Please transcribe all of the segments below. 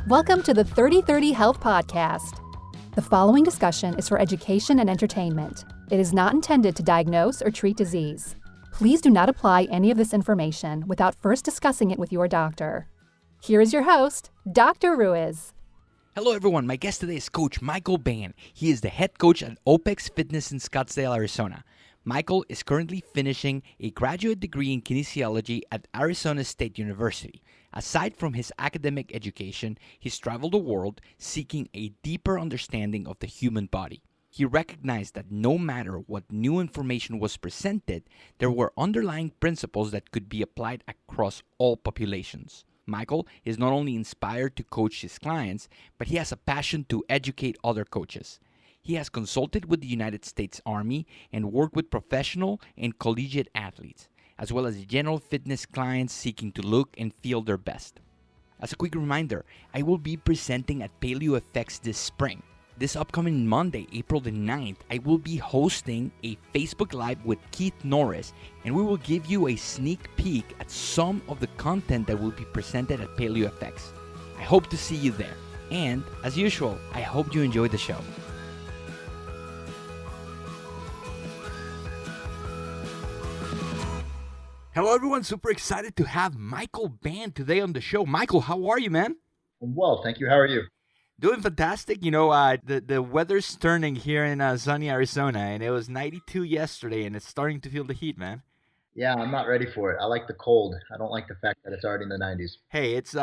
Welcome to the 3030 Health Podcast. The following discussion is for education and entertainment. It is not intended to diagnose or treat disease. Please do not apply any of this information without first discussing it with your doctor. Here is your host, Dr. Ruiz. Hello everyone, my guest today is Coach Michael Bann. He is the head coach at OPEX Fitness in Scottsdale, Arizona. Michael is currently finishing a graduate degree in kinesiology at Arizona State University. Aside from his academic education, he's traveled the world seeking a deeper understanding of the human body. He recognized that no matter what new information was presented, there were underlying principles that could be applied across all populations. Michael is not only inspired to coach his clients, but he has a passion to educate other coaches. He has consulted with the United States Army and worked with professional and collegiate athletes, as well as general fitness clients seeking to look and feel their best. As a quick reminder, I will be presenting at PaleoFX this spring. This upcoming Monday, April the 9th, I will be hosting a Facebook Live with Keith Norris, and we will give you a sneak peek at some of the content that will be presented at PaleoFX. I hope to see you there. And, as usual, I hope you enjoy the show. Hello everyone, super excited to have Michael Bann today on the show. Michael, how are you, man? I'm well, thank you. How are you? Doing fantastic. You know, the weather's turning here in sunny Arizona, and it was 92 yesterday, and it's starting to feel the heat, man. Yeah, I'm not ready for it. I like the cold. I don't like the fact that it's already in the 90s. Hey, it's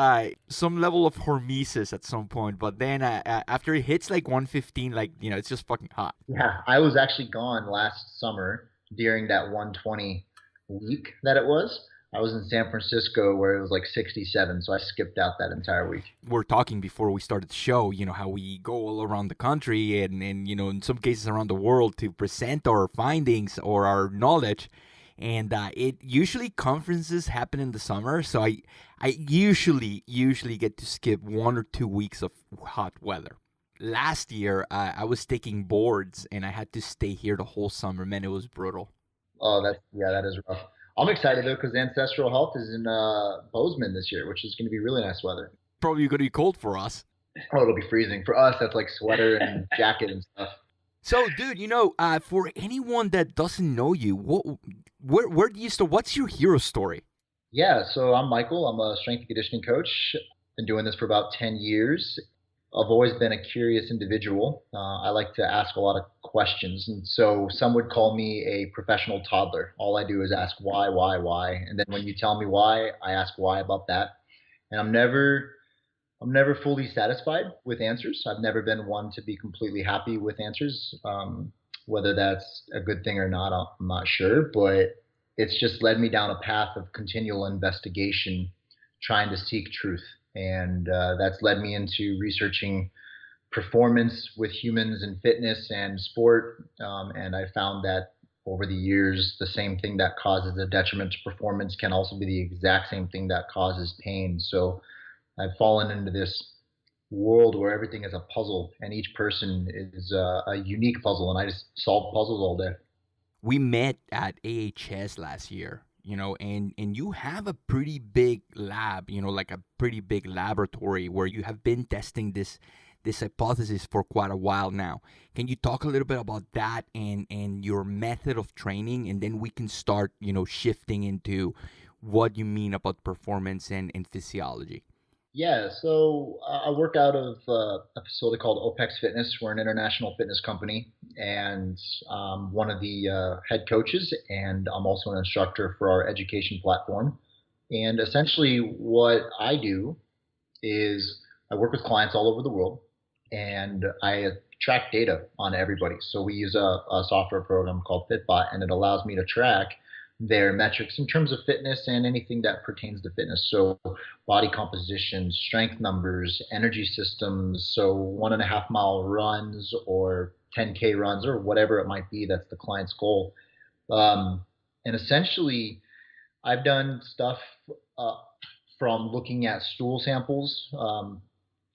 some level of hormesis at some point, but then after it hits like 115, like, you know, it's just fucking hot. Yeah, I was actually gone last summer during that 120 week that it was. I was in San Francisco where it was like 67, so I skipped out that entire week. We're talking before we started the show, you know, how we go all around the country and you know, in some cases around the world to present our findings or our knowledge. And it usually conferences happen in the summer, so I usually get to skip 1 or 2 weeks of hot weather. Last year, I was taking boards and I had to stay here the whole summer. Man, it was brutal. Oh, that is rough. I'm excited though because Ancestral Health is in Bozeman this year, which is going to be really nice weather. Probably going to be cold for us. Oh, it'll be freezing. For us, that's like sweater and jacket and stuff. So, dude, you know, for anyone that doesn't know you, where do you start? What's your hero story? Yeah, so I'm Michael. I'm a strength and conditioning coach. Been doing this for about 10 years. I've always been a curious individual. I like to ask a lot of questions. And so some would call me a professional toddler. All I do is ask why. And then when you tell me why, I ask why about that. And I'm never fully satisfied with answers. I've never been one to be completely happy with answers. Whether that's a good thing or not, I'm not sure. But it's just led me down a path of continual investigation, trying to seek truth. And that's led me into researching performance with humans in fitness and sport. And I found that over the years, the same thing that causes a detriment to performance can also be the exact same thing that causes pain. So I've fallen into this world where everything is a puzzle and each person is a unique puzzle. And I just solve puzzles all day. We met at AHS last year. You know, and you have a pretty big lab, you know, like a pretty big laboratory where you have been testing this hypothesis for quite a while now. Can you talk a little bit about that and your method of training? And then we can start, you know, shifting into what you mean about performance and physiology. Yeah, so I work out of a facility called OPEX Fitness. We're an international fitness company, and I'm one of the head coaches, and I'm also an instructor for our education platform. And essentially what I do is I work with clients all over the world, and I track data on everybody. So we use a software program called Fitbot, and it allows me to track their metrics in terms of fitness and anything that pertains to fitness. So body composition, strength numbers, energy systems, so 1.5 mile runs or 10K runs or whatever it might be, that's the client's goal. And essentially, I've done stuff from looking at stool samples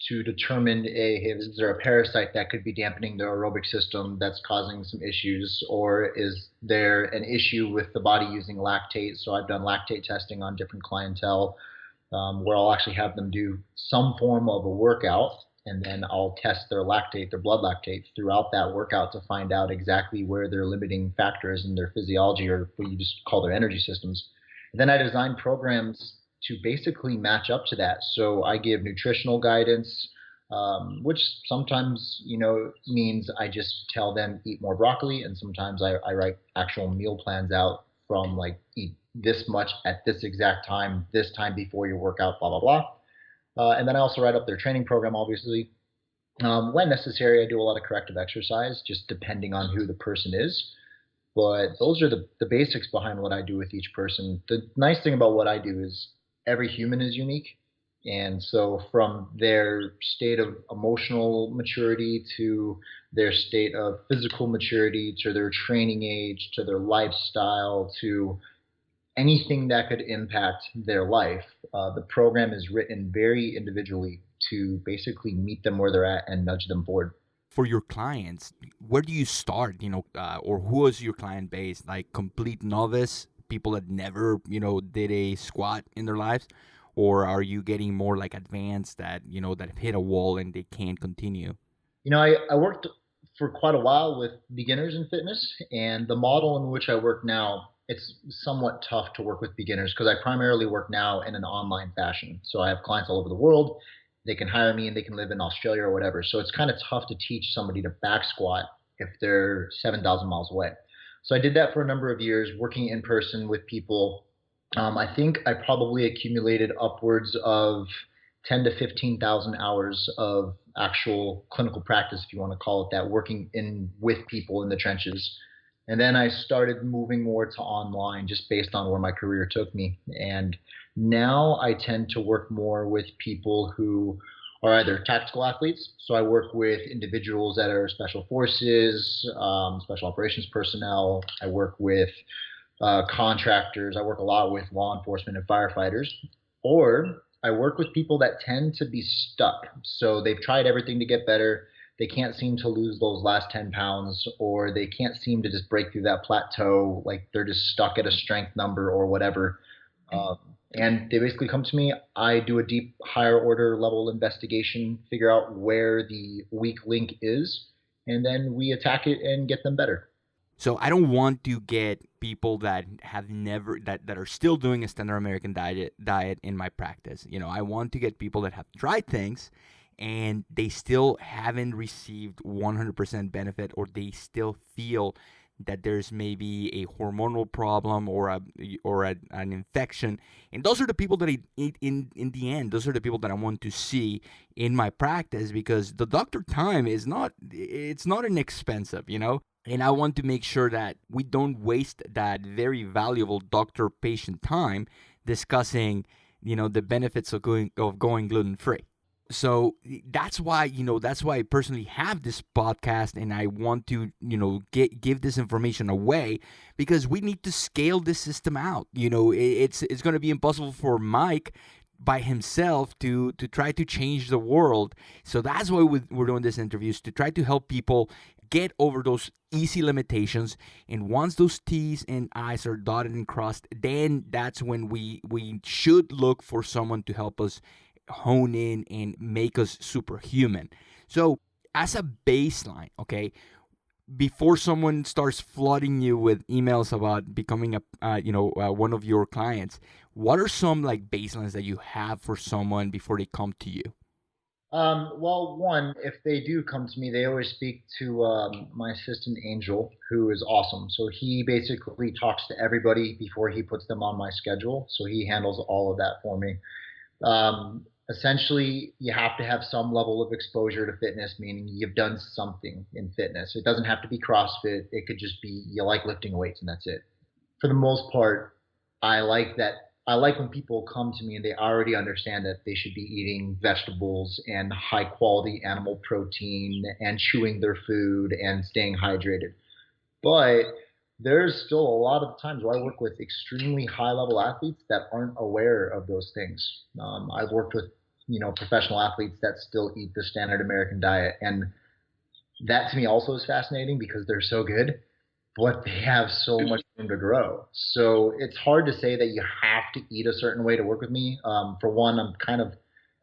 to determine is there a parasite that could be dampening the aerobic system that's causing some issues, or is there an issue with the body using lactate? So I've done lactate testing on different clientele, where I'll actually have them do some form of a workout, and then I'll test their lactate, their blood lactate, throughout that workout to find out exactly where their limiting factor is in their physiology, or what you just call their energy systems. And then I design programs to basically match up to that. So I give nutritional guidance, which sometimes means I just tell them eat more broccoli, and sometimes I write actual meal plans out from like eat this much at this exact time, this time before your workout, blah blah blah. And then I also write up their training program, obviously. When necessary, I do a lot of corrective exercise, just depending on who the person is. But those are the basics behind what I do with each person. The nice thing about what I do is every human is unique. And so from their state of emotional maturity to their state of physical maturity to their training age to their lifestyle to anything that could impact their life, the program is written very individually to basically meet them where they're at and nudge them forward. For your clients, where do you start, or who is your client base? Like complete novice, people that never, did a squat in their lives? Or are you getting more like advanced that, that have hit a wall and they can't continue? I worked for quite a while with beginners in fitness, and the model in which I work now, it's somewhat tough to work with beginners because I primarily work now in an online fashion. So I have clients all over the world. They can hire me and they can live in Australia or whatever. So it's kind of tough to teach somebody to back squat if they're 7,000 miles away. So I did that for a number of years, working in person with people. I think I probably accumulated upwards of 10 to 15,000 hours of actual clinical practice, if you want to call it that, working in with people in the trenches. And then I started moving more to online just based on where my career took me. And now I tend to work more with people who are either tactical athletes. So I work with individuals that are special forces, special operations personnel. I work with contractors. I work a lot with law enforcement and firefighters. Or I work with people that tend to be stuck. So they've tried everything to get better. They can't seem to lose those last 10 pounds, or they can't seem to just break through that plateau. Like they're just stuck at a strength number or whatever. Um, and they basically come to me. I do a deep, higher order level investigation, figure out where the weak link is, and then we attack it and get them better. So I don't want to get people that have never that are still doing a standard American diet in my practice. I want to get people that have tried things and they still haven't received 100% benefit, or they still feel that there's maybe a hormonal problem or an infection. And those are the people that in the end, those are the people that I want to see in my practice, because the doctor time is not inexpensive, And I want to make sure that we don't waste that very valuable doctor-patient time discussing, the benefits of going gluten-free. So that's why I personally have this podcast, and I want to, give this information away, because we need to scale this system out. It's going to be impossible for Mike by himself to try to change the world. So that's why we're doing these interviews, to try to help people get over those easy limitations. And once those T's and I's are dotted and crossed, then that's when we should look for someone to help us hone in and make us superhuman. So as a baseline, okay, before someone starts flooding you with emails about becoming one of your clients, what are some like baselines that you have for someone before they come to you? Well, one, if they do come to me, they always speak to my assistant Angel, who is awesome. So he basically talks to everybody before he puts them on my schedule. So he handles all of that for me. Essentially, you have to have some level of exposure to fitness, meaning you've done something in fitness. It doesn't have to be CrossFit. It could just be you like lifting weights, and that's it. For the most part, I like that. I like when people come to me and they already understand that they should be eating vegetables and high quality animal protein and chewing their food and staying hydrated. But there's still a lot of times where I work with extremely high level athletes that aren't aware of those things. I've worked with professional athletes that still eat the standard American diet. And that to me also is fascinating because they're so good, but they have so much room to grow. So it's hard to say that you have to eat a certain way to work with me. For one, I'm kind of,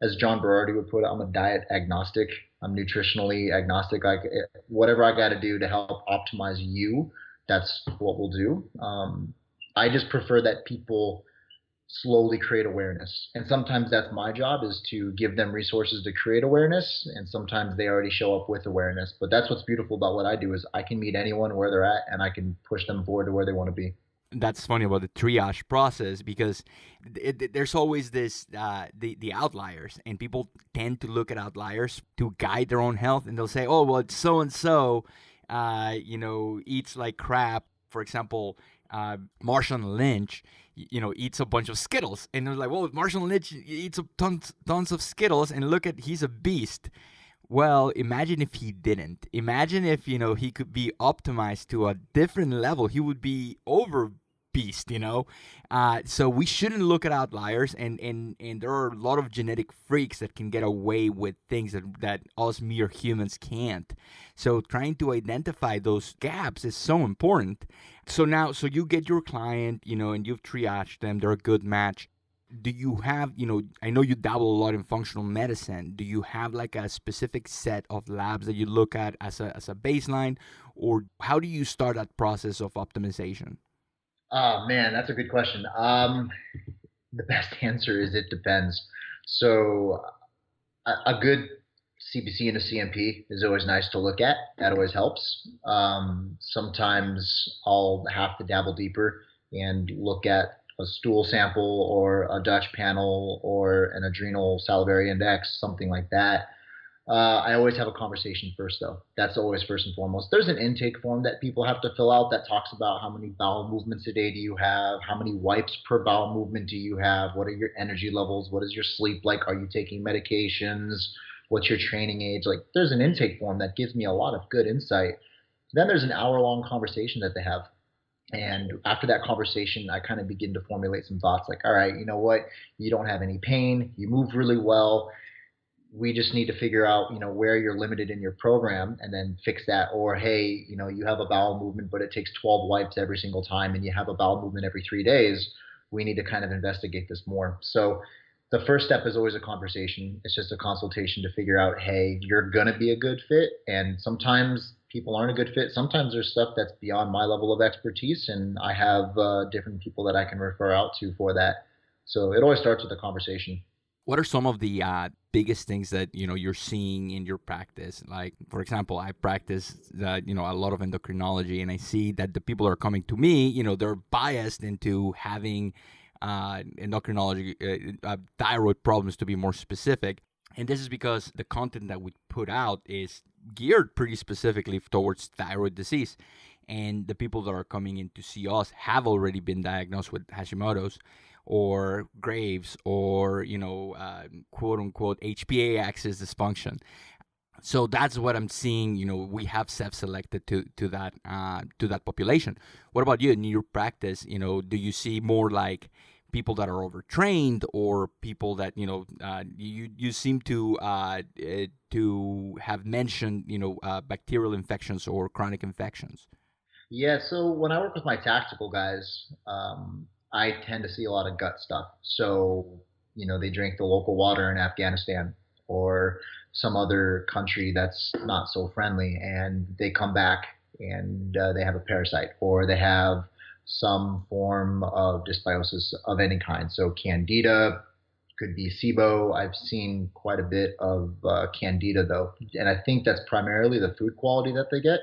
as John Berardi would put it, I'm a diet agnostic. I'm nutritionally agnostic. Like whatever I got to do to help optimize you, that's what we'll do. I just prefer that people slowly create awareness. And sometimes that's my job, is to give them resources to create awareness. And sometimes they already show up with awareness. But that's what's beautiful about what I do, is I can meet anyone where they're at and I can push them forward to where they want to be. That's funny about the triage process, because there's always this the outliers, and people tend to look at outliers to guide their own health, and they'll say, oh well, it's so and so eats like crap. For example, Marshawn Lynch eats a bunch of Skittles, and they're like, well, Marshawn Lynch eats tons of Skittles, and look at, he's a beast. Well, imagine if he didn't. Imagine if, he could be optimized to a different level. He would be over beast. So we shouldn't look at outliers, and there are a lot of genetic freaks that can get away with things that us mere humans can't. So trying to identify those gaps is so important. So you get your client, and you've triaged them. They're a good match. Do you have, I know you dabble a lot in functional medicine. Do you have like a specific set of labs that you look at as a baseline, or how do you start that process of optimization? Oh man, that's a good question. The best answer is it depends. So a good CBC and a CMP is always nice to look at. That always helps. Sometimes I'll have to dabble deeper and look at a stool sample or a Dutch panel or an adrenal salivary index, something like that. I always have a conversation first, though. That's always first and foremost. There's an intake form that people have to fill out that talks about how many bowel movements a day do you have, how many wipes per bowel movement do you have, what are your energy levels, what is your sleep like, are you taking medications, what's your training age. Like, there's an intake form that gives me a lot of good insight. Then there's an hour-long conversation that they have. And after that conversation, I kind of begin to formulate some thoughts like, all right, you know what? You don't have any pain. You move really well. We just need to figure out, where you're limited in your program and then fix that. Or, hey, you have a bowel movement, but it takes 12 wipes every single time and you have a bowel movement every 3 days. We need to kind of investigate this more. So the first step is always a conversation. It's just a consultation to figure out, hey, you're going to be a good fit. And sometimes people aren't a good fit. Sometimes there's stuff that's beyond my level of expertise, and I have different people that I can refer out to for that. So it always starts with a conversation. What are some of the biggest things that you're seeing in your practice? Like, for example, I practice a lot of endocrinology, and I see that the people that are coming to me, they're biased into having endocrinology, thyroid problems, to be more specific. And this is because the content that we put out is geared pretty specifically towards thyroid disease. And the people that are coming in to see us have already been diagnosed with Hashimoto's or Graves or, quote unquote, HPA axis dysfunction. So that's what I'm seeing. We have self-selected to that population. What about you in your practice? Do you see more like people that are overtrained, or people that you seem to have mentioned bacterial infections or chronic infections? Yeah, so when I work with my tactical guys, I tend to see a lot of gut stuff. So, they drink the local water in Afghanistan or some other country that's not so friendly, and they come back and they have a parasite, or they have some form of dysbiosis of any kind. So, candida could be SIBO. I've seen quite a bit of candida, though, and I think that's primarily the food quality that they get.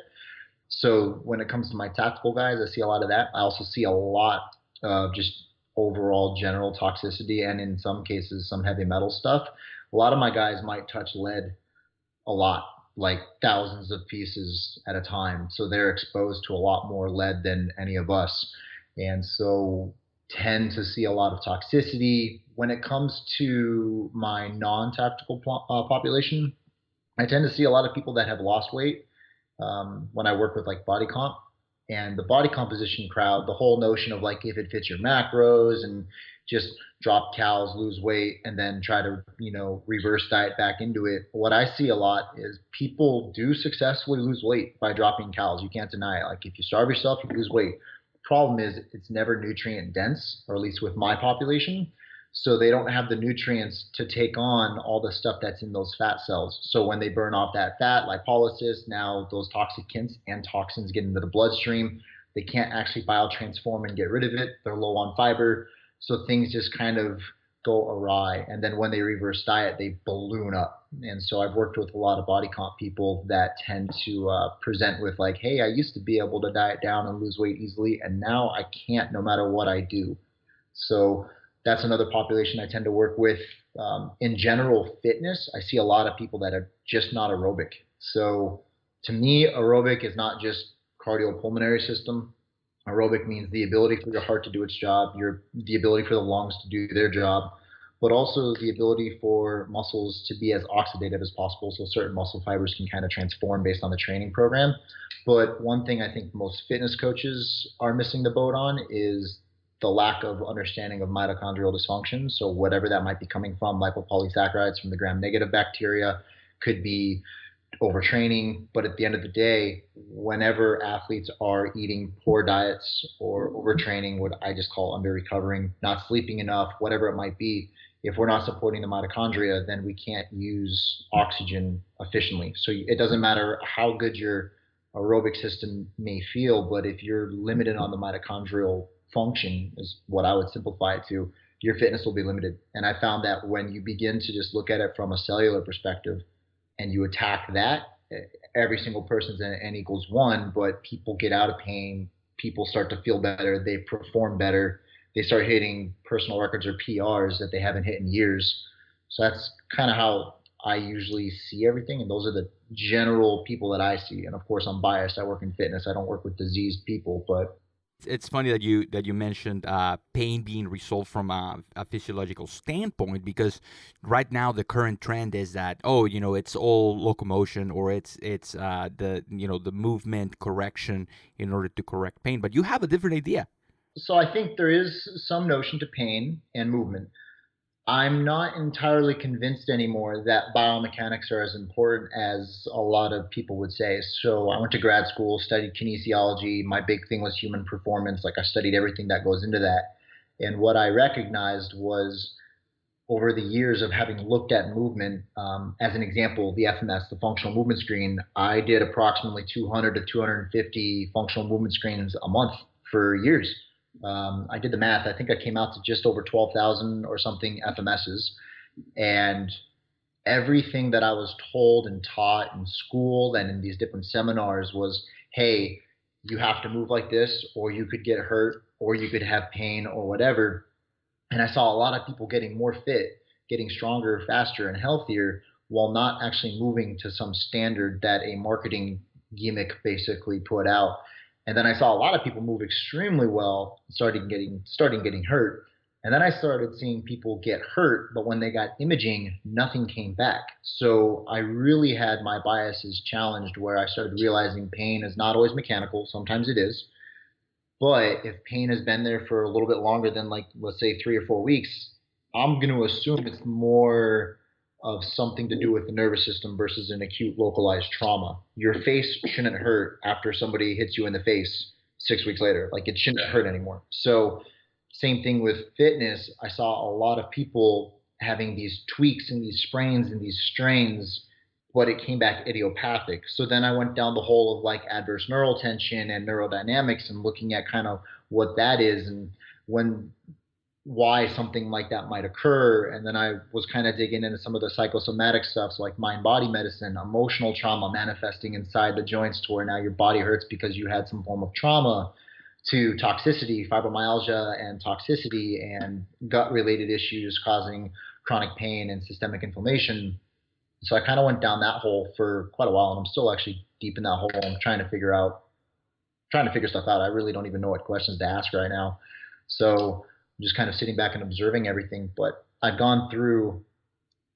So when it comes to my tactical guys, I see a lot of that. I also see a lot of just overall general toxicity, and in some cases, some heavy metal stuff. A lot of my guys might touch lead a lot, like thousands of pieces at a time. So they're exposed to a lot more lead than any of us. And so tend to see a lot of toxicity. When it comes to my non-tactical population, I tend to see a lot of people that have lost weight when I work with like body comp and the body composition crowd. The whole notion of like if it fits your macros and just drop calories, lose weight, and then try to, reverse diet back into it. What I see a lot is people do successfully lose weight by dropping calories. You can't deny it. Like if you starve yourself, you lose weight. Problem is it's never nutrient dense, or at least with my population. So they don't have the nutrients to take on all the stuff that's in those fat cells. So when they burn off that fat, lipolysis, now those toxicants and toxins get into the bloodstream. They can't actually biotransform and get rid of it. They're low on fiber. So things just kind of go awry. And then when they reverse diet, they balloon up. And so I've worked with a lot of body comp people that tend to present with like, hey, I used to be able to diet down and lose weight easily, and now I can't no matter what I do. So that's another population I tend to work with. In general fitness, I see a lot of people that are just not aerobic. So to me, aerobic is not just cardiopulmonary system. Aerobic means the ability for your heart to do its job, the ability for the lungs to do their job, but also the ability for muscles to be as oxidative as possible, so certain muscle fibers can kind of transform based on the training program. But one thing I think most fitness coaches are missing the boat on is the lack of understanding of mitochondrial dysfunction. So whatever that might be coming from, lipopolysaccharides from the gram-negative bacteria, could be overtraining. But at the end of the day, whenever athletes are eating poor diets or overtraining, what I just call under-recovering, not sleeping enough, whatever it might be, if we're not supporting the mitochondria, then we can't use oxygen efficiently. So it doesn't matter how good your aerobic system may feel, but if you're limited on the mitochondrial function, is what I would simplify it to, your fitness will be limited. And I found that when you begin to just look at it from a cellular perspective and you attack that, every single person's an N equals one, but people get out of pain, people start to feel better, they perform better, they start hitting personal records or PRs that they haven't hit in years. So that's kind of how I usually see everything, and those are the general people that I see. And of course, I'm biased. I work in fitness. I don't work with diseased people, but it's funny that you mentioned pain being resolved from a physiological standpoint, because right now the current trend is that it's all locomotion, or it's the movement correction in order to correct pain. But you have a different idea. So I think there is some notion to pain and movement. I'm not entirely convinced anymore that biomechanics are as important as a lot of people would say. So I went to grad school, studied kinesiology. My big thing was human performance. Like I studied everything that goes into that. And what I recognized was over the years of having looked at movement, as an example, the FMS, the functional movement screen, I did approximately 200 to 250 functional movement screens a month for years. I did the math. I think I came out to just over 12,000 or something FMSs. And everything that I was told and taught in school and in these different seminars was, hey, you have to move like this, or you could get hurt, or you could have pain, or whatever. And I saw a lot of people getting more fit, getting stronger, faster, and healthier while not actually moving to some standard that a marketing gimmick basically put out. And then I saw a lot of people move extremely well, starting getting hurt. And then I started seeing people get hurt, but when they got imaging, nothing came back. So I really had my biases challenged, where I started realizing pain is not always mechanical. Sometimes it is. But if pain has been there for a little bit longer than, like, let's say 3 or 4 weeks, I'm going to assume it's more of something to do with the nervous system versus an acute localized trauma. Your face shouldn't hurt after somebody hits you in the face 6 weeks later. Like, it shouldn't hurt anymore. So same thing with fitness. I saw a lot of people having these tweaks and these sprains and these strains, but it came back idiopathic. So then I went down the hole of like adverse neural tension and neurodynamics and looking at kind of what that is and why something like that might occur. And then I was kind of digging into some of the psychosomatic stuff, so like mind-body medicine, emotional trauma manifesting inside the joints to where now your body hurts because you had some form of trauma, to toxicity, fibromyalgia and toxicity, and gut-related issues causing chronic pain and systemic inflammation. So I kind of went down that hole for quite a while, and I'm still actually deep in that hole. I'm trying to figure stuff out. I really don't even know what questions to ask right now. So I'm just kind of sitting back and observing everything. But I've gone through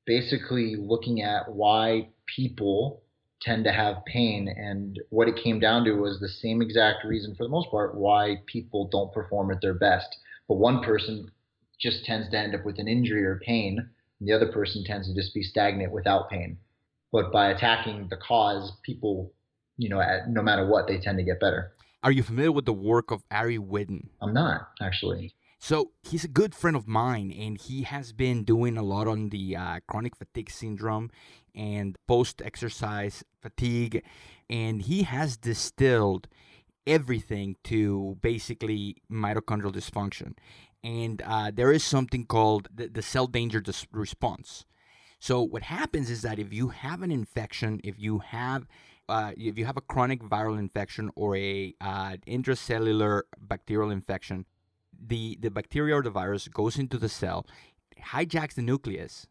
basically looking at why people tend to have pain, and what it came down to was the same exact reason for the most part why people don't perform at their best. But one person just tends to end up with an injury or pain, and the other person tends to just be stagnant without pain. But by attacking the cause, people, no matter what, they tend to get better. Are you familiar with the work of Ari Whidden? I'm not, actually. So he's a good friend of mine, and he has been doing a lot on the chronic fatigue syndrome and post-exercise fatigue, and he has distilled everything to basically mitochondrial dysfunction. And there is something called the cell danger response. So what happens is that if you have an infection, if you have a chronic viral infection or a intracellular bacterial infection, the bacteria or the virus goes into the cell, hijacks the nucleus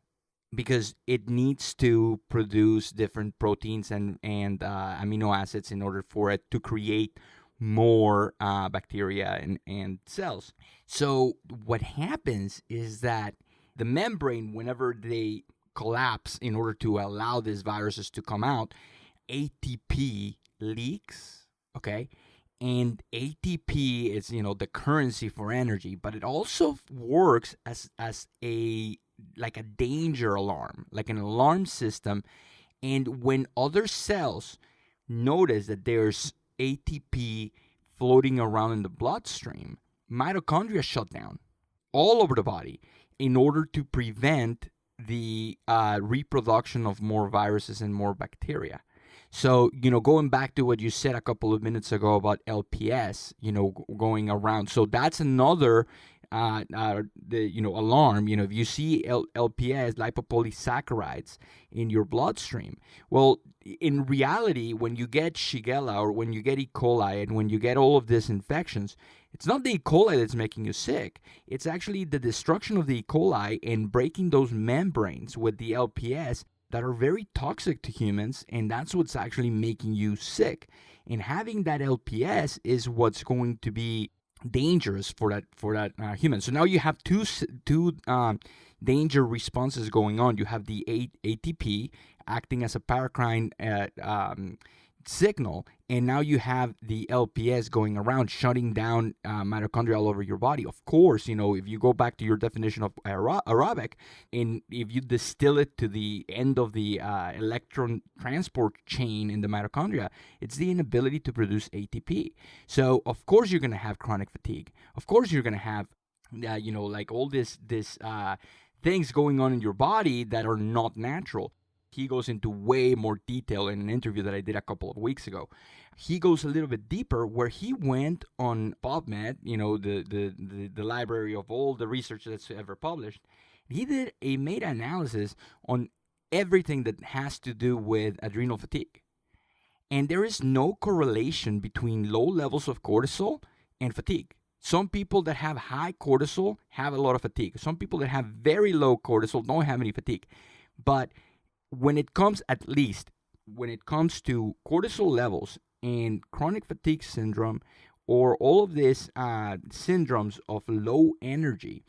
because it needs to produce different proteins and amino acids in order for it to create more bacteria and cells. So what happens is that the membrane, whenever they collapse in order to allow these viruses to come out, ATP leaks, okay? And ATP is, the currency for energy, but it also works as a like a danger alarm, like an alarm system. And when other cells notice that there's ATP floating around in the bloodstream, mitochondria shut down all over the body in order to prevent the reproduction of more viruses and more bacteria. So, going back to what you said a couple of minutes ago about LPS, going around. So that's another, alarm. If you see LPS, lipopolysaccharides, in your bloodstream, well, in reality, when you get Shigella or when you get E. coli and when you get all of these infections, it's not the E. coli that's making you sick. It's actually the destruction of the E. coli and breaking those membranes with the LPS that are very toxic to humans, and that's what's actually making you sick. And having that LPS is what's going to be dangerous for that human. So now you have two danger responses going on. You have the ATP acting as a paracrine signal, and now you have the LPS going around shutting down mitochondria all over your body. Of course, if you go back to your definition of aerobic, and if you distill it to the end of the electron transport chain in the mitochondria, it's the inability to produce ATP. So of course you're going to have chronic fatigue. Of course you're going to have like all this things going on in your body that are not natural. He goes into way more detail in an interview that I did a couple of weeks ago. He goes a little bit deeper where he went on PubMed, the library of all the research that's ever published. He did a meta-analysis on everything that has to do with adrenal fatigue. And there is no correlation between low levels of cortisol and fatigue. Some people that have high cortisol have a lot of fatigue. Some people that have very low cortisol don't have any fatigue. But when it comes to cortisol levels and chronic fatigue syndrome or all of these syndromes of low energy,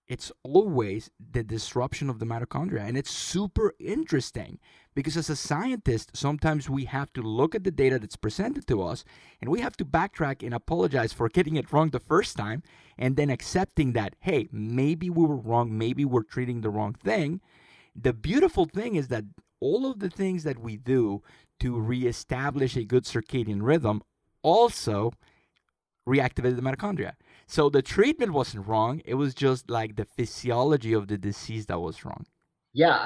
it's always the disruption of the mitochondria. And it's super interesting because as a scientist, sometimes we have to look at the data that's presented to us and we have to backtrack and apologize for getting it wrong the first time and then accepting that, hey, maybe we were wrong, maybe we're treating the wrong thing. The beautiful thing is that all of the things that we do to reestablish a good circadian rhythm also reactivated the mitochondria. So the treatment wasn't wrong. It was just like the physiology of the disease that was wrong. Yeah,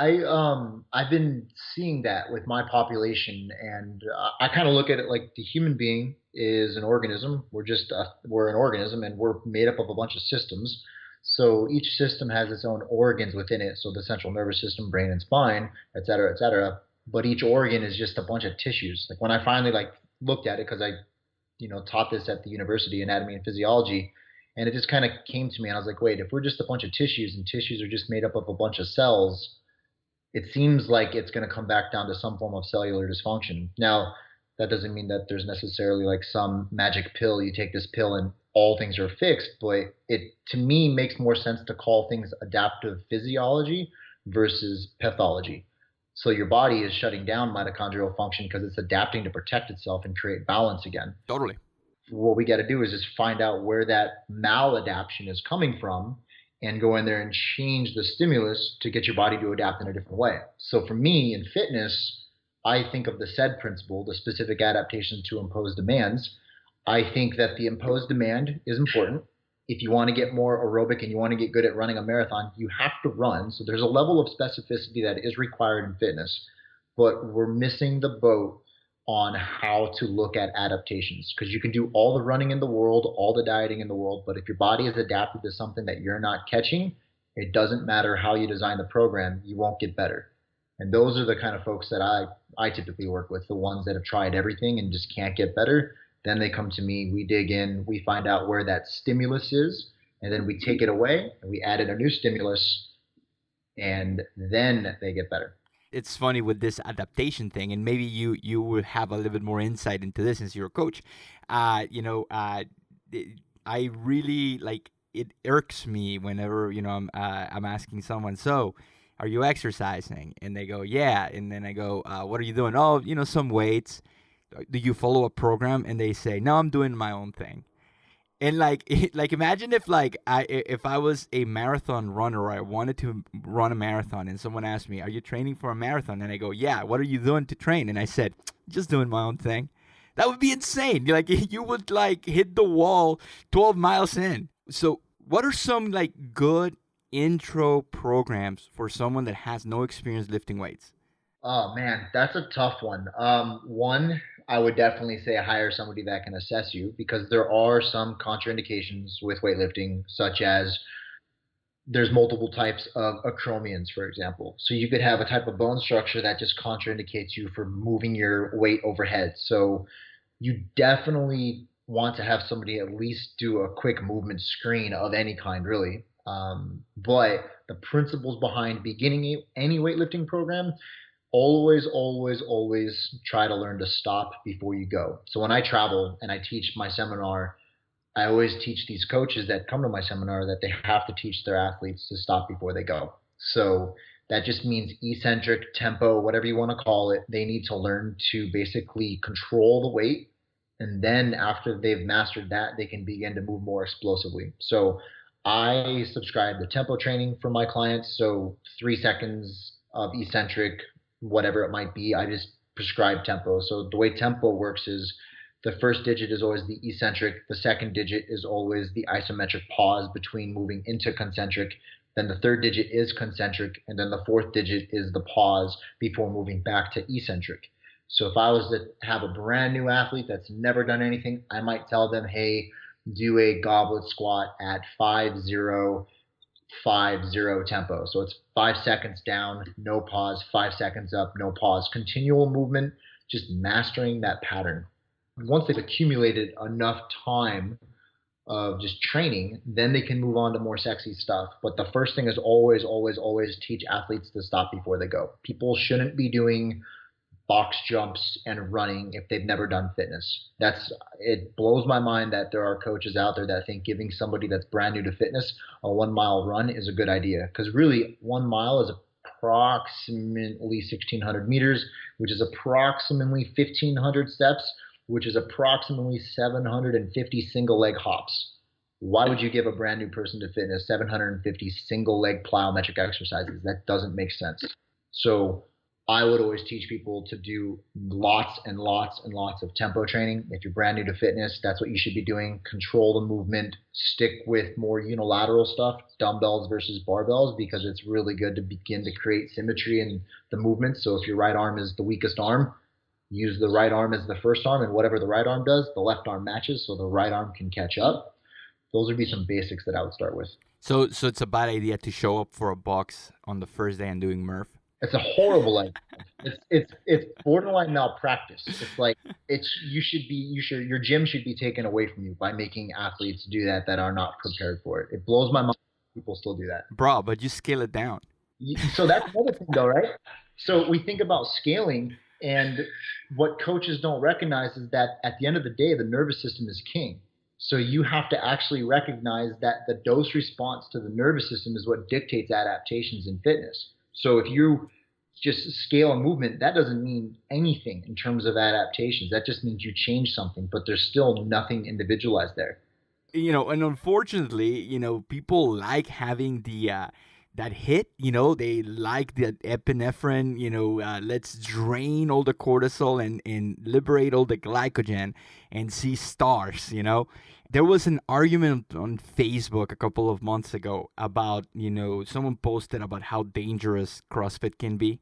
I've been seeing that with my population, and I kind of look at it like the human being is an organism. We're an organism, and we're made up of a bunch of systems. So each system has its own organs within it. So the central nervous system, brain and spine, et cetera, et cetera. But each organ is just a bunch of tissues. Like when I finally looked at it, because I, taught this at the university, anatomy and physiology, and it just kind of came to me, and I was like, wait, if we're just a bunch of tissues and tissues are just made up of a bunch of cells, it seems like it's going to come back down to some form of cellular dysfunction. Now, that doesn't mean that there's necessarily like some magic pill. You take this pill and all things are fixed, but it to me makes more sense to call things adaptive physiology versus pathology. So your body is shutting down mitochondrial function because it's adapting to protect itself and create balance again. Totally. What we got to do is just find out where that maladaptation is coming from and go in there and change the stimulus to get your body to adapt in a different way. So for me in fitness, I think of the SAID principle, the specific adaptation to imposed demands. I think that the imposed demand is important. If you want to get more aerobic and you want to get good at running a marathon, you have to run. So there's a level of specificity that is required in fitness, but we're missing the boat on how to look at adaptations, because you can do all the running in the world, all the dieting in the world, but if your body is adapted to something that you're not catching, it doesn't matter how you design the program, you won't get better. And those are the kind of folks that I typically work with, the ones that have tried everything and just can't get better. Then they come to me, we dig in, we find out where that stimulus is, and then we take it away and we add in a new stimulus, and then they get better. It's funny with this adaptation thing, and maybe you will have a little bit more insight into this since you're a coach. I really like it. Irks me whenever I'm asking someone, so are you exercising? And they go, yeah. And then I go, what are you doing? Oh, some weights. Do you follow a program? And they say, no, I'm doing my own thing. And like imagine if I was a marathon runner, or I wanted to run a marathon, and someone asked me, "Are you training for a marathon?" And I go, "Yeah." What are you doing to train? And I said, "Just doing my own thing." That would be insane. Like you would hit the wall 12 miles in. So, what are some good intro programs for someone that has no experience lifting weights? Oh man, that's a tough one. One, I would definitely say hire somebody that can assess you, because there are some contraindications with weightlifting, such as there's multiple types of acromions, for example. So you could have a type of bone structure that just contraindicates you for moving your weight overhead. So you definitely want to have somebody at least do a quick movement screen of any kind, really. But the principles behind beginning any weightlifting program, always, always, always try to learn to stop before you go. So when I travel and I teach my seminar, I always teach these coaches that come to my seminar that they have to teach their athletes to stop before they go. So that just means eccentric, tempo, whatever you want to call it. They need to learn to basically control the weight. And then after they've mastered that, they can begin to move more explosively. So I subscribe to tempo training for my clients. So 3 seconds of eccentric, whatever it might be, I just prescribe tempo. So the way tempo works is the first digit is always the eccentric. The second digit is always the isometric pause between moving into concentric. Then the third digit is concentric. And then the fourth digit is the pause before moving back to eccentric. So if I was to have a brand new athlete that's never done anything, I might tell them, hey, do a goblet squat at 5-0-5-0 tempo. So it's 5 seconds down, no pause, 5 seconds up, no pause. Continual movement, just mastering that pattern. Once they've accumulated enough time of just training, then they can move on to more sexy stuff. But the first thing is always, always, always teach athletes to stop before they go. People shouldn't be doing box jumps and running if they've never done fitness. It blows my mind that there are coaches out there that think giving somebody that's brand new to fitness a 1 mile run is a good idea. Because really, 1 mile is approximately 1,600 meters, which is approximately 1,500 steps, which is approximately 750 single leg hops. Why would you give a brand new person to fitness 750 single leg plyometric exercises? That doesn't make sense. So I would always teach people to do lots and lots and lots of tempo training. If you're brand new to fitness, that's what you should be doing. Control the movement, stick with more unilateral stuff, dumbbells versus barbells, because it's really good to begin to create symmetry in the movement. So if your right arm is the weakest arm, use the right arm as the first arm, and whatever the right arm does, the left arm matches so the right arm can catch up. Those would be some basics that I would start with. So it's a bad idea to show up for a box on the first day and doing Murph? It's a horrible idea. It's borderline malpractice. It's like your gym should be taken away from you by making athletes do that are not prepared for it. It blows my mind people still do that. Bro, but you scale it down. So that's another thing though, right? So we think about scaling, and what coaches don't recognize is that at the end of the day, the nervous system is king. So you have to actually recognize that the dose response to the nervous system is what dictates adaptations in fitness. So if you just scale a movement, that doesn't mean anything in terms of adaptations. That just means you change something, but there's still nothing individualized there. And unfortunately, people like having the that hit. They like the epinephrine. Let's drain all the cortisol and liberate all the glycogen and see stars. There was an argument on Facebook a couple of months ago about someone posted about how dangerous CrossFit can be.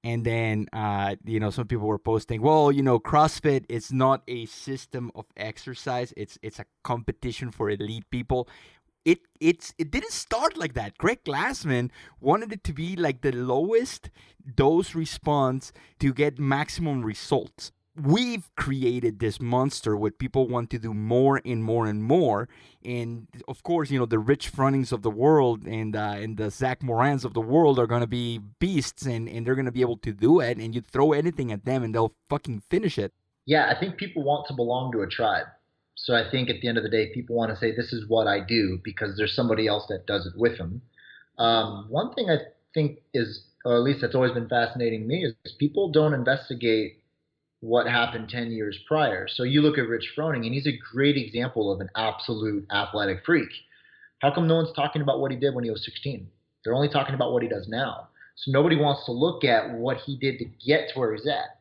And then, some people were posting, well, CrossFit is not a system of exercise. It's a competition for elite people. It didn't start like that. Greg Glassman wanted it to be like the lowest dose response to get maximum results. We've created this monster where people want to do more and more and more. And of course, the Rich Frontings of the world and the Zach Morans of the world are going to be beasts, and they're going to be able to do it. And you throw anything at them and they'll fucking finish it. Yeah, I think people want to belong to a tribe. So I think at the end of the day, people want to say, this is what I do because there's somebody else that does it with them. One thing I think is, or at least that's always been fascinating to me, is people don't investigate what happened 10 years prior. So you look at Rich Froning, and he's a great example of an absolute athletic freak. How come no one's talking about what he did when he was 16? They're only talking about what he does now. So nobody wants to look at what he did to get to where he's at.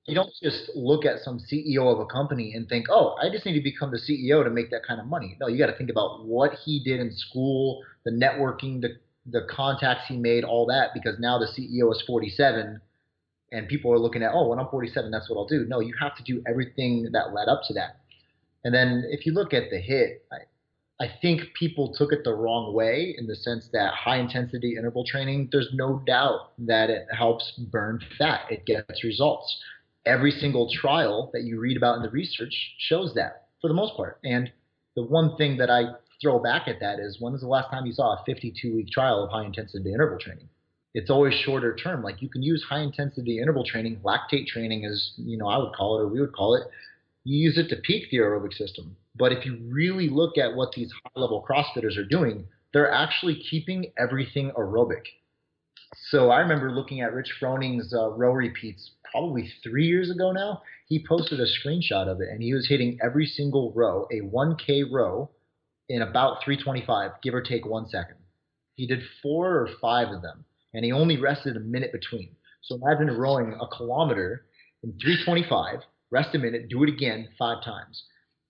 You don't just look at some CEO of a company and think, oh, I just need to become the CEO to make that kind of money. No, you got to think about what he did in school, the networking, the contacts he made, all that, because now the CEO is 47 and people are looking at, oh, when I'm 47, that's what I'll do. No, you have to do everything that led up to that. And then if you look at the hit, I think people took it the wrong way in the sense that high intensity interval training, there's no doubt that it helps burn fat. It gets results. Every single trial that you read about in the research shows that for the most part. And the one thing that I throw back at that is, when was the last time you saw a 52-week trial of high intensity interval training? It's always shorter term. Like, you can use high intensity interval training, lactate training, as I would call it, or we would call it. You use it to peak the aerobic system. But if you really look at what these high level CrossFitters are doing, they're actually keeping everything aerobic. So I remember looking at Rich Froning's row repeats probably 3 years ago now. He posted a screenshot of it, and he was hitting every single row, a 1K row, in about 325, give or take 1 second. He did 4 or 5 of them, and he only rested a minute between. So imagine rowing a kilometer in 325, rest a minute, do it again 5 times.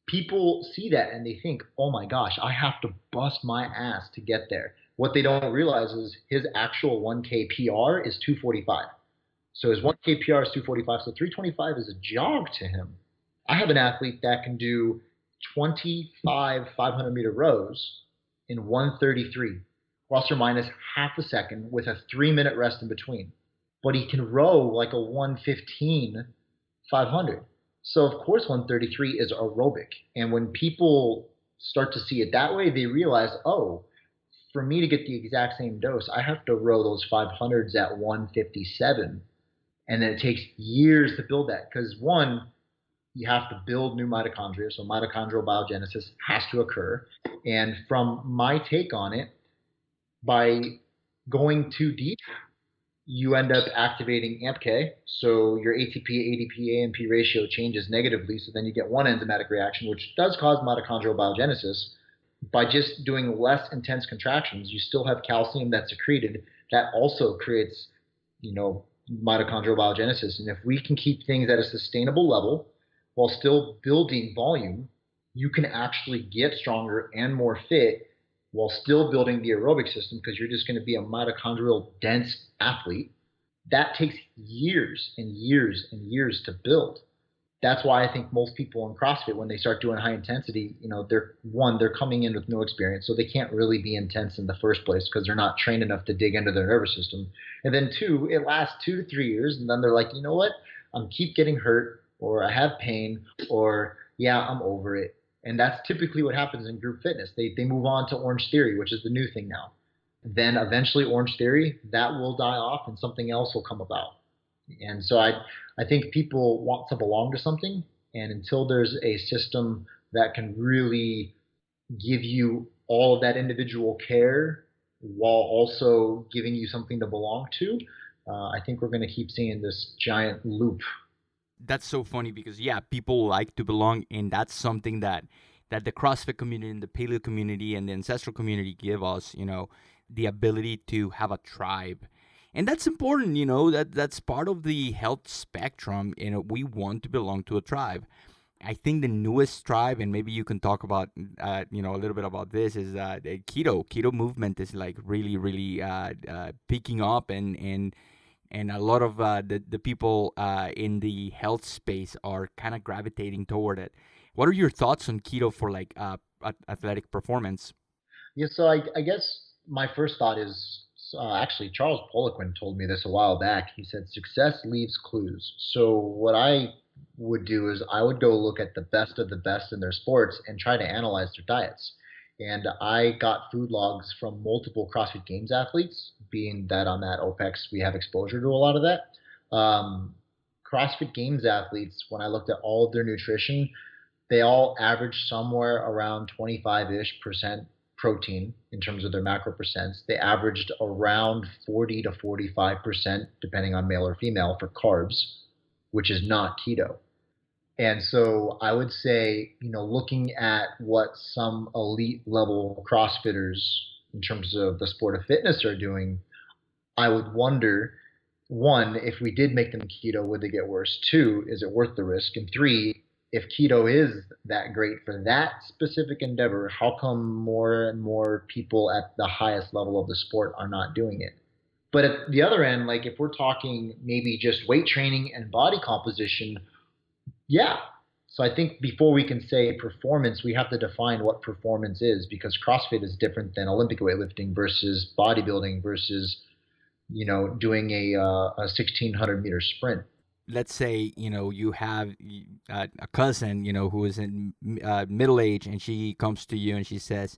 People see that and they think, oh my gosh, I have to bust my ass to get there. What they don't realize is his actual 1K PR is 245. So his 1K PR is 245. So 325 is a jog to him. I have an athlete that can do 25 500-meter rows in 133, plus or minus half a second, with a 3-minute rest in between. But he can row like a 115 500. So of course 133 is aerobic. And when people start to see it that way, they realize, oh, for me to get the exact same dose, I have to row those 500s at 157. And then it takes years to build that, because one, you have to build new mitochondria. So mitochondrial biogenesis has to occur. And from my take on it, by going too deep, you end up activating AMPK. So your ATP, ADP, AMP ratio changes negatively. So then you get one enzymatic reaction, which does cause mitochondrial biogenesis. By just doing less intense contractions, you still have calcium that's secreted. That also creates, mitochondrial biogenesis. And if we can keep things at a sustainable level while still building volume, you can actually get stronger and more fit while still building the aerobic system, because you're just going to be a mitochondrial dense athlete. That takes years and years and years to build. That's why I think most people in CrossFit, when they start doing high intensity, they're coming in with no experience, so they can't really be intense in the first place because they're not trained enough to dig into their nervous system. And then two, it lasts 2 to 3 years, and then they're like, you know what? I'm keep getting hurt, or I have pain, or yeah, I'm over it. And that's typically what happens in group fitness. They move on to Orange Theory, which is the new thing now. Then eventually Orange Theory, that will die off and something else will come about. And so I think people want to belong to something, and until there's a system that can really give you all of that individual care while also giving you something to belong to, I think we're going to keep seeing this giant loop. That's so funny because, yeah, people like to belong, and that's something that that the CrossFit community and the paleo community and the ancestral community give us, the ability to have a tribe. And that's important, that's part of the health spectrum. We want to belong to a tribe. I think the newest tribe, and maybe you can talk about, a little bit about this, is the keto movement is like really, really picking up, and a lot of the people in the health space are kind of gravitating toward it. What are your thoughts on keto for like athletic performance? Yeah, so I guess my first thought is actually Charles Poliquin told me this a while back. He said success leaves clues. So what I would do is I would go look at the best of the best in their sports and try to analyze their diets. And I got food logs from multiple CrossFit Games athletes, being that I'm at OPEX, we have exposure to a lot of that. CrossFit Games athletes, when I looked at all of their nutrition, they all average somewhere around 25-ish% protein in terms of their macro percents. They averaged around 40 to 45%, depending on male or female, for carbs, which is not keto. And so I would say, looking at what some elite level CrossFitters in terms of the sport of fitness are doing, I would wonder, one, if we did make them keto, would they get worse? Two, is it worth the risk? And three, if keto is that great for that specific endeavor, how come more and more people at the highest level of the sport are not doing it? But at the other end, like if we're talking maybe just weight training and body composition, yeah. So I think before we can say performance, we have to define what performance is, because CrossFit is different than Olympic weightlifting versus bodybuilding versus, doing a 1600-meter sprint. Let's say you have a cousin who is in middle age, and she comes to you and she says,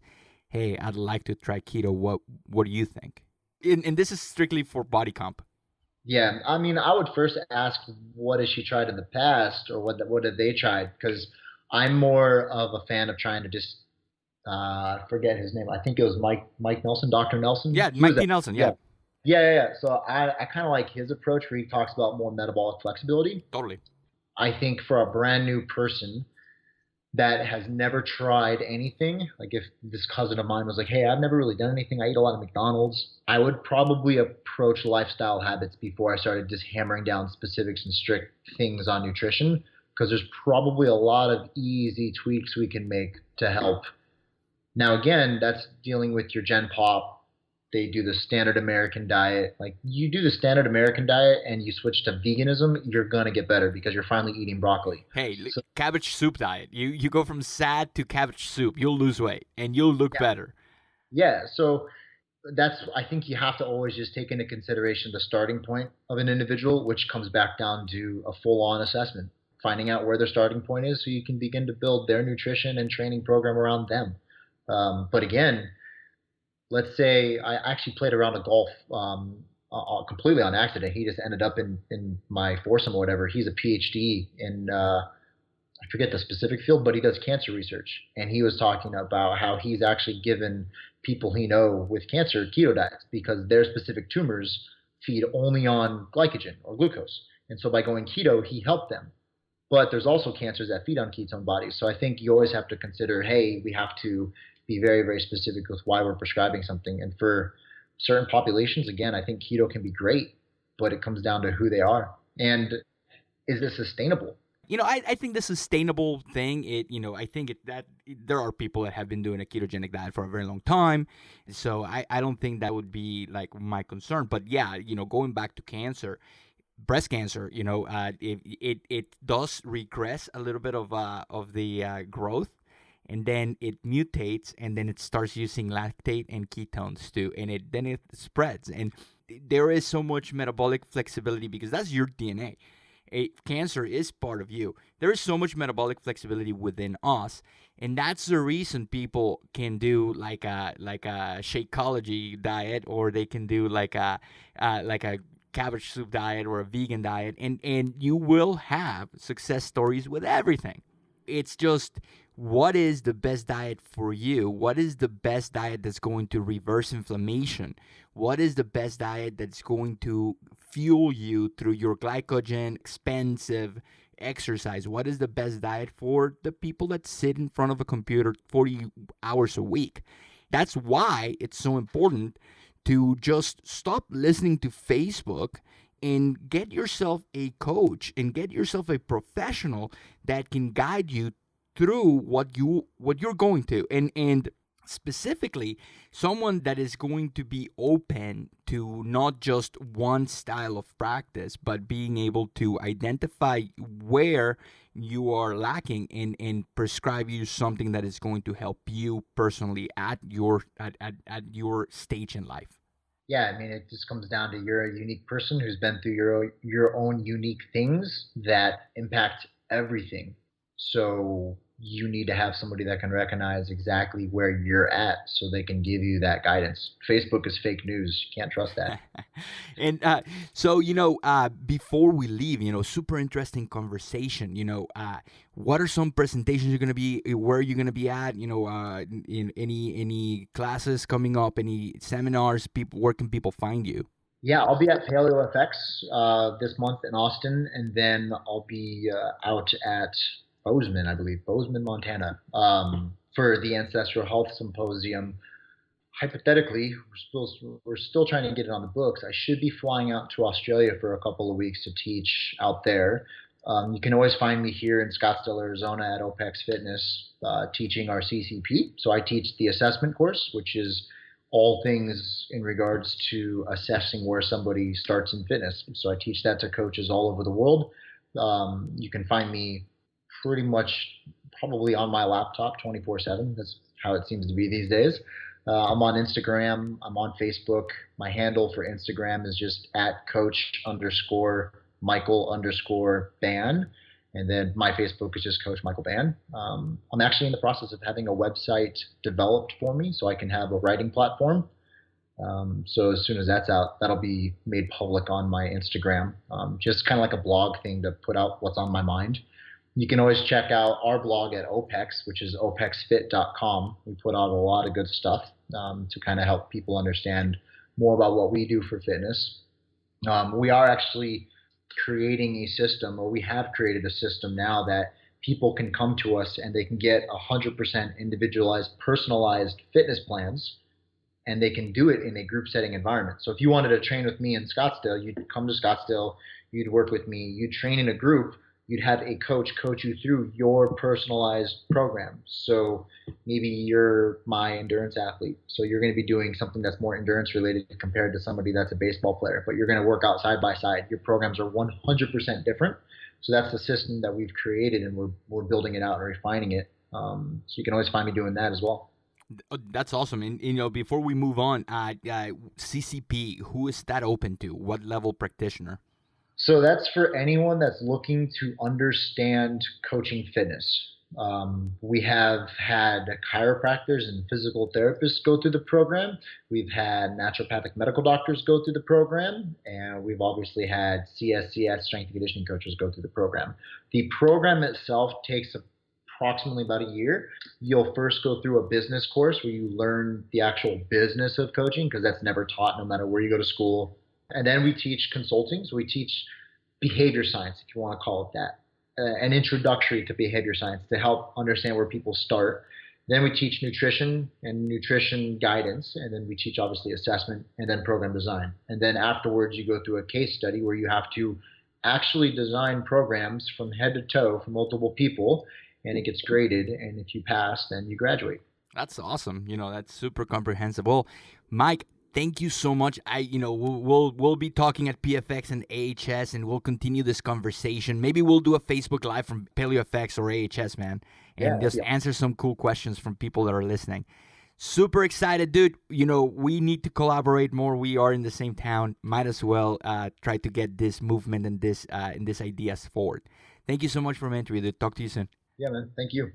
"Hey, I'd like to try keto. What do you think?" And this is strictly for body comp. Yeah, I mean, I would first ask, what has she tried in the past, or what have they tried? Because I'm more of a fan of trying to just forget his name. I think it was Mike Nelson, Dr. Nelson. Yeah, He was Mike P. Nelson. yeah, Yeah, yeah. So I kind of like his approach where he talks about more metabolic flexibility. totally. I think for a brand new person that has never tried anything, like if this cousin of mine was like, "Hey, I've never really done anything. I eat a lot of McDonald's," I would probably approach lifestyle habits before I started just hammering down specifics and strict things on nutrition, because there's probably a lot of easy tweaks we can make to help. Now, again, that's dealing with your Gen Pop. They do the standard American diet. Like, you do the standard American diet and you switch to veganism, you're going to get better because you're finally eating broccoli. Hey, cabbage soup diet. You go from sad to cabbage soup. You'll lose weight and you'll look better. Yeah. So I think you have to always just take into consideration the starting point of an individual, which comes back down to a full on assessment, finding out where their starting point is so you can begin to build their nutrition and training program around them. But again, let's say I actually played around a golf completely on accident. He just ended up in my foursome or whatever. He's a PhD in I forget the specific field, but he does cancer research. And he was talking about how he's actually given people he know with cancer keto diets because their specific tumors feed only on glycogen or glucose. And so by going keto, he helped them. But there's also cancers that feed on ketone bodies. So I think you always have to consider, hey, we have to be very, very specific with why we're prescribing something. And for certain populations, again, I think keto can be great, but it comes down to who they are. And is it sustainable? I think the sustainable thing, I think that there are people that have been doing a ketogenic diet for a very long time. So I don't think that would be like my concern. But yeah, going back to cancer, breast cancer, it does regress a little bit of the growth, and then it mutates, and then it starts using lactate and ketones too, and then it spreads, and there is so much metabolic flexibility because that's your DNA. Cancer is part of you. There is so much metabolic flexibility within us, and that's the reason people can do like a Shakeology diet, or they can do like a cabbage soup diet or a vegan diet, and you will have success stories with everything. It's just, what is the best diet for you? What is the best diet that's going to reverse inflammation? What is the best diet that's going to fuel you through your glycogen expensive exercise? What is the best diet for the people that sit in front of a computer 40 hours a week? That's why it's so important to just stop listening to Facebook and get yourself a coach and get yourself a professional that can guide you through what you're going to, and specifically someone that is going to be open to not just one style of practice, but being able to identify where you are lacking and prescribe you something that is going to help you personally at your stage in life. Yeah, I mean, it just comes down to you're a unique person who's been through your own unique things that impact everything. So you need to have somebody that can recognize exactly where you're at so they can give you that guidance. Facebook is fake news. You can't trust that. And so, before we leave, super interesting conversation. What are some presentations you're going to be, where are you going to be at, in any classes coming up, any seminars, where can people find you? Yeah, I'll be at Paleo FX this month in Austin, and then I'll be out at Bozeman, I believe, Bozeman, Montana, for the Ancestral Health Symposium. Hypothetically, we're still trying to get it on the books. I should be flying out to Australia for a couple of weeks to teach out there. You can always find me here in Scottsdale, Arizona at OPEX Fitness teaching our CCP. So I teach the assessment course, which is all things in regards to assessing where somebody starts in fitness. So I teach that to coaches all over the world. You can find me pretty much probably on my laptop 24/7. That's how it seems to be these days. I'm on Instagram. I'm on Facebook. My handle for Instagram is just at coach_Michael_Bann. And then my Facebook is just Coach Michael Bann. I'm actually in the process of having a website developed for me so I can have a writing platform. So as soon as that's out, that'll be made public on my Instagram. Just kind of like a blog thing to put out what's on my mind. You can always check out our blog at OPEX, which is opexfit.com. We put out a lot of good stuff to kind of help people understand more about what we do for fitness. We are actually creating a system, or we have created a system now that people can come to us and they can get 100% individualized, personalized fitness plans, and they can do it in a group setting environment. So if you wanted to train with me in Scottsdale, you'd come to Scottsdale, you'd work with me, you'd train in a group, you'd have a coach you through your personalized program. So maybe you're my endurance athlete. So you're going to be doing something that's more endurance related compared to somebody that's a baseball player, but you're going to work out side by side. Your programs are 100% different. So that's the system that we've created, and we're building it out and refining it. So you can always find me doing that as well. That's awesome. And before we move on, CCP, who is that open to? What level practitioner? So that's for anyone that's looking to understand coaching fitness. We have had chiropractors and physical therapists go through the program. We've had naturopathic medical doctors go through the program, and we've obviously had CSCS, strength and conditioning coaches, go through the program. The program itself takes approximately about a year. You'll first go through a business course where you learn the actual business of coaching, because that's never taught no matter where you go to school. And then we teach consulting. So we teach behavior science, if you want to call it that, an introductory to behavior science to help understand where people start. Then we teach nutrition and nutrition guidance. And then we teach, obviously, assessment and then program design. And then afterwards, you go through a case study where you have to actually design programs from head to toe for multiple people. And it gets graded. And if you pass, then you graduate. That's awesome. That's super comprehensive. Well, Mike, thank you so much. We'll be talking at PFX and AHS, and we'll continue this conversation. Maybe we'll do a Facebook Live from PaleoFX or AHS, man, and answer some cool questions from people that are listening. Super excited, dude. We need to collaborate more. We are in the same town. Might as well try to get this movement and this ideas forward. Thank you so much for mentoring, dude. Talk to you soon. Yeah, man. Thank you.